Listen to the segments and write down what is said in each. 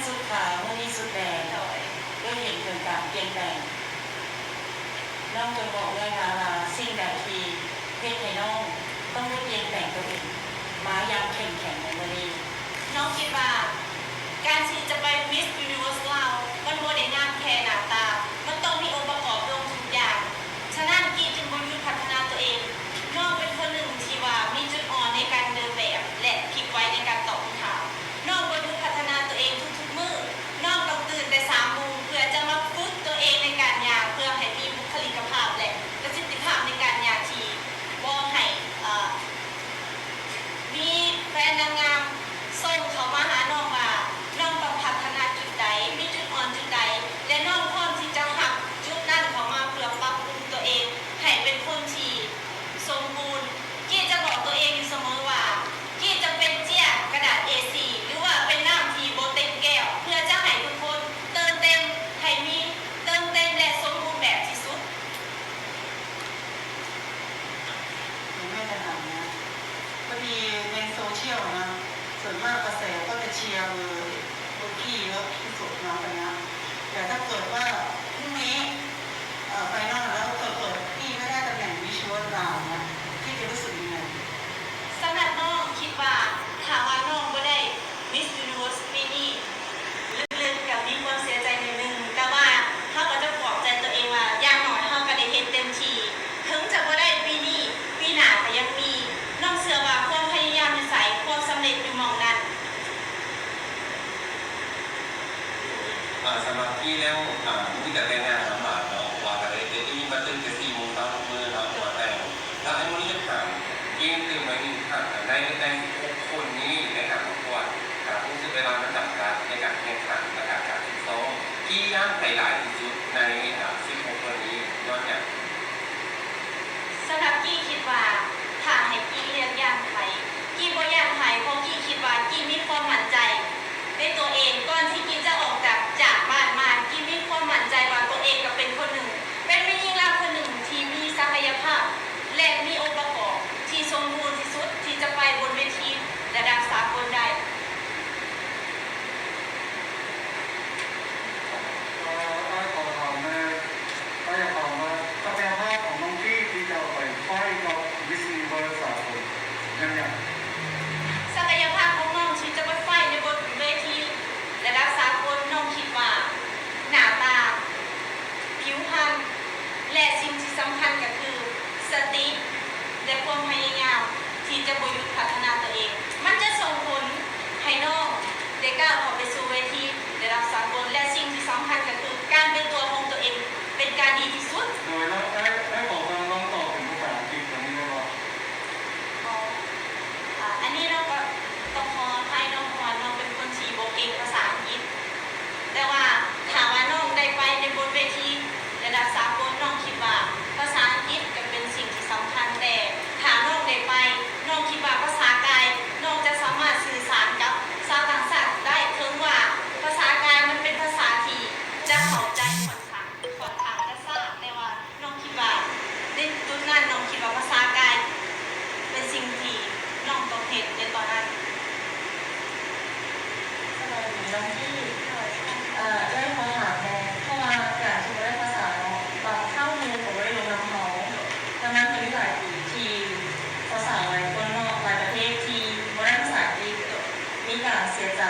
สุดขาวเมื่อนี้สุดแดงด้วยเห็นถึงการเปลี่ยนแปลงน้องจงบอกเลยนะว่าสิ่งใดที่เพศให้น้องต้องได้เปลี่ยนแปลงตัวเองมาอย่างเข้มแข็งในวันนี้น้องคิดว่าการที่จะไป Miss Universe เรามันโมได้งามแค่หน้าตามันต้องมีองค์ประกอบรวมทุกอย่างฉะนั้นกีจึงบนยุทธพัฒนาตัวเองน้องเป็นคนหนึ่งที่ว่ามีจุดอ่อนในการเดินแบบและพลิกไว้ในการตอบคำถามน้องบนยุทธพัฒนาตัวเองทุกๆมื้อน้องต้องตื่นแต่3 โมงเพื่อจะมาฝึกตัวเองในการย่างเพื่อให้มีบุคลิกภาพและประสิทธิภาพในการย่างที่บ่ให้มีแฟนนางงามส่งเขามาหาน้องว่าน้องต้องพัฒนาจุดใดมีจุดอ่อนจุดใดและน้องพร้อมที่จะหักจุดนั้นเขามาเพื่อปรับปรุงตัวเองให้เป็นคนที่สมบูรณ์กี้จะบอกตัวเองอยู่เสมอว่ากี้จะเป็นเจี้ยกระดาษ A4 หรือว่าเป็นน้ำที่โบเต็มแก้วเพื่อจะให้ทุกคนเติมเต็มให้มีเติมเต็มและสมบูรณ์แบบที่สุดแม่จะถามนะพอดีในโซเชียลนะส่วนมากกระแสก็จะเชียร์เลยบุกี้เยอะที่สุดนะตอนนี้แต่ถ้าเกิดว่าพรุ่งนี้ไฟนอลแล้วเกิดพี่ไม่ได้ตำแหน่งวิชวลราวนะพี่จะรู้สึกยังไงสำหรับน้องคิดว่าถ้าว่าน้องไม่ได้ Miss Universe ปีนี้ลึกๆกับมีความเสียใจนิดนึงแต่ว่าเขาก็จะปลอบใจตัวเองว่าอย่างน้อยเขาก็ได้เห็นเต็มที่ถึงจะไม่ได้ปีนี้ปีหน้าก็ยังมีน้องเชื่อว่าความพยายามอยู่ใส่ความสำเร็จอยู่มองนั้นสำหรับที่แล้วที่จะแต่งงานลำบากเนาะว่ากันเลยที่มาตื่นแต่4 โมงตอนมือเนาะว่าแต่งแล้วไอ้โมนี่จะถามยิ่งตื่นมายิ่งถามในคนนี้ในการประกวดการรู้สึกเวลามันจับการในการแข่งขันและการฝึกซ้อมที่ยากหลายที่สุดใน16 คนนี้ยอดอย่างสำหรับกี้คิดว่าถ้าให้กี้เรียนย่างไทยกี้บ่ย่างไทยเพราะกี้คิดว่ากี้มีความมั่นใจในตัวเองก่อนที่กี้จะออกจากบ้านมากี้มีความมั่นใจว่าตัวเองก็เป็นคนหนึ่งเป็นไม่ยิ่งล่าคนหนึ่งที่มีศักยภาพและมีองค์ประกอบที่สมบูรณ์ที่สุดที่จะไปบนเวทีระดับสากลได้ศักยภาพของน้องที่จะไปไฟในบนเวทีระดับสากลน้องคิดว่าหน้าตาผิวพรรณและสิ่งที่สำคัญก็คือสติและความพยายามที่จะบยุทธพัฒนาตัวเองมันจะส่งผลให้น้องได้ก้าวเข้าไปสู่เวทีระดับสากลและสิ่งที่สำคัญก็คือการเป็นตัวของตัวเองเป็นการดีที่สุดโดยแล้วได้บอกว่าน้องตอบเป็นภาษาอังกฤษตรงนี้ไหมว่าอันนี้เราก็ต้องขอให้น้องพรน้องเป็นคนที่บอกเก่งภาษาอังกฤษแต่ว่าถามว่าน้องได้ไปในบนเวทีระดับสากลน้องคิดว่าภาษาอังกฤษก็เป็นสิ่งที่สำคัญแต่ถ้าน้องได้ไปน้องคิดว่าภาษากายน้องจะสามารถสื่อสารกับชาวต่างชาติได้ถึงว่าภาษากายมันเป็นภาษาที่จะเข้าใจค่อนข้างจะทราบแต่ว่าน้องคิดว่าในจุดนั้นน้องคิดว่าภาษากายเป็นสิ่งที่น้องต้องเห็นในตอนนั้นสมัยนี้น้องที่ได้ขอถามแม่เพราะว่าการที่ได้ภาษาเนาะบางเข้ามือของบริโภคน้ำเขาดังนั้นมีหลายปีที่ภาษาหลายคนนอกหลายประเทศที่บริภาษาอังกฤษมีการเสียใจ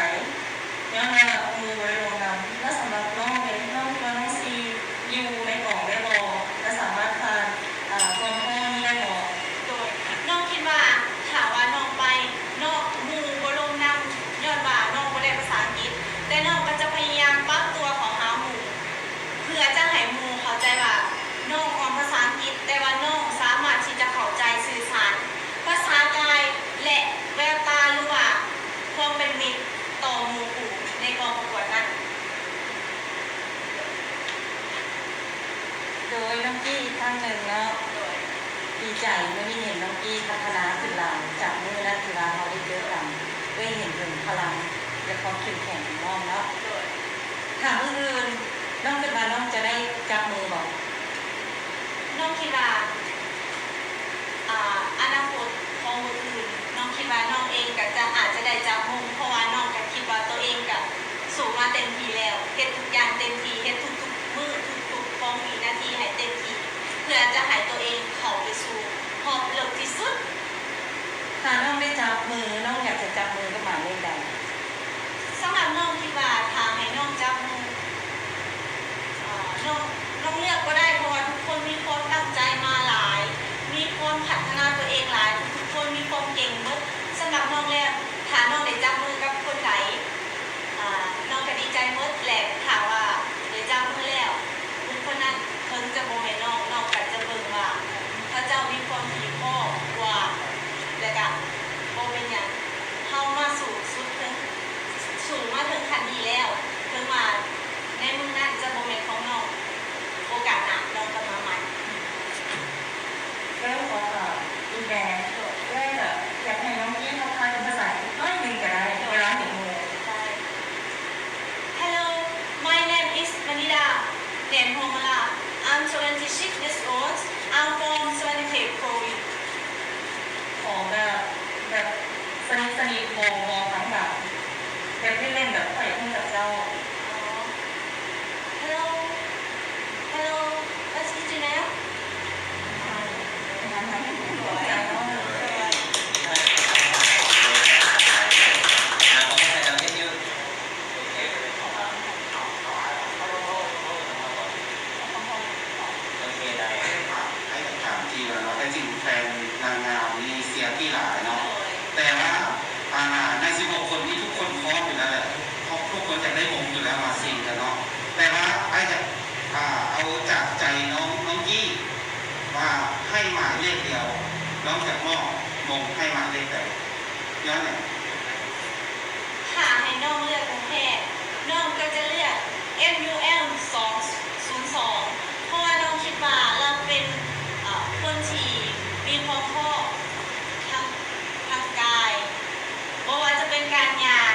ย้อนมามือบริโภคน้ำและสำหรับน้องเนี่ยน้องตัวน้องซีอยู่ในกล่องได้รอและสามารถผ่านความข้อนี้ได้รอโดยน้องคิดว่าถามว่าน้องไปน้องมูบรมนำย้อนว่าน้องบ่ได้ภาษาอังกฤษแต่น้องก็จะพยายามปรับตัวของหาหมู่เพื่อจะให้หมู่เข้าใจว่าน้องอ่อนภาษาอังกฤษแต่ว่าน้องสามารถที่จะเข้าใจสื่อสารภาษากายและแววตาหรือว่าความเป็นมิตรต่อหมู่ผู้ในกองประกวดนั้นโดยน้องกี้ท่านหนึ่งเนาะดีใจเมื่อที่เห็นน้องกี้พัฒนาขึ้นหลังจากมือนั้นคือเราได้เยอะหลังได้เห็นถึงพลังและความเข้มแข็งของน้องเนาะถามอื่นน้องเป็นมาน้องจะได้จับมือบอกน้องคิดว่าอนาคตของมืออื่นน้องคิดว่าน้องเองก็จะอาจจะได้จับมือเพราะว่าน้องก็คิดว่าตัวเองก็สูงมา เฮ็ดทุกอย่างเต็มที่เฮ็ดทุกๆมื้อทุกๆฟองวินาทีให้เต็มที่เพื่อจะให้ตัวเองเข้าไปสู่หอบเลิกที่สุด ถ้าน้องได้จับมือน้องอยากจะจับมือกับหมายเลขใด สำหรับน้องคิดว่าทางให้น้องจับมือน้องเลือกก็ได้เพราะว่าทุกคนมีความตั้งใจมาหลาย มีความพัฒนาตัวเองหลายทุกคนมีความเก่งหมดสำหรับน้องแล้วถ้าน้องได้จับมือกับคนไหนน้องก็ดีใจหมดแหละถามว่าได้จับมือแล้วบุคคลนั้นเพิ่งจะโมให้น้องก็จะเบิ่งว่าพระเจ้ามีความดีพ่อกว่าแล้วก็บ่เป็นหยังเฮามาสู่สุดถึงสู่มาถึงขั้นนี้แล้วถึงมาในมือนั้นจะโมเมนต์ของน้องโอกาสหน้าน้องก็มาใหม่ แล้วขอถามอีแบร์แรกอะอยากให้น้องกี้ทักทายเป็นภาษาอังกฤษน้อยหนึ่งก็ได้เวลาเห็นมือ Hello, my name is Manila Nenhomala. I'm 26 years old. I'm from Seventy Province. ของแบบสนิทมองทั้งแบบเล่นแบบไปพูดกับเจ้า Hello, hello. What's your name? ให้ถามทีแล้วเนาะแต่จริงแฟนนางงามนี่เสียที่หลายเนาะแต่ว่าใน16คนนี้ทุกคนพร้อมอยู่แล้วแหละทุกคนจะได้มงอยู่แล้วมาซิงกันเนาะแต่ว่าไอ้จะเอาจากใจน้องยี่ว่าให้หมายเลขเดียวน้องจะมอบมงให้หมายเลขใดย้อนหน่อย ถ้าให้น้องเลือกกรุงเทพน้องก็จะเลือก MUM 202เพราะว่าน้องคิดว่าเราเป็นคนที่มีความพร้อมทางกายบ่ว่าจะเป็นการงาน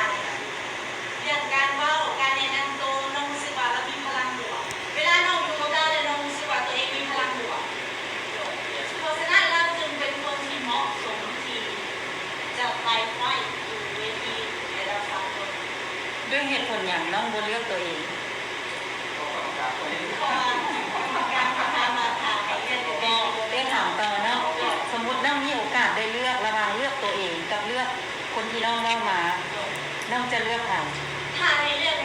เรื่องการเว้าการแนะนำตัวน้องรู้สึกว่าเรามีพลังบวกเวลาน้องอยู่กับเราแล้วน้องรู้สึกว่าตัวเองมีพลังบวกเพราะฉะนั้นเราจึงเป็นคนที่เหมาะสมที่จะไปไฟอยู่เวทีในเราสามคน ด้วยเหตุผลอย่างน้องบนเลือกตัวเอง เพราะว่าการพัฒนามาทางเรื่อง ก็ได้ถามต่อเนาะสมมติน้องมีโอกาสได้เลือกระหว่างเลือกตัวเองกับเลือกคนที่น้องเล่ามาน้องจะเลือกใคร ถ้าในเรื่อง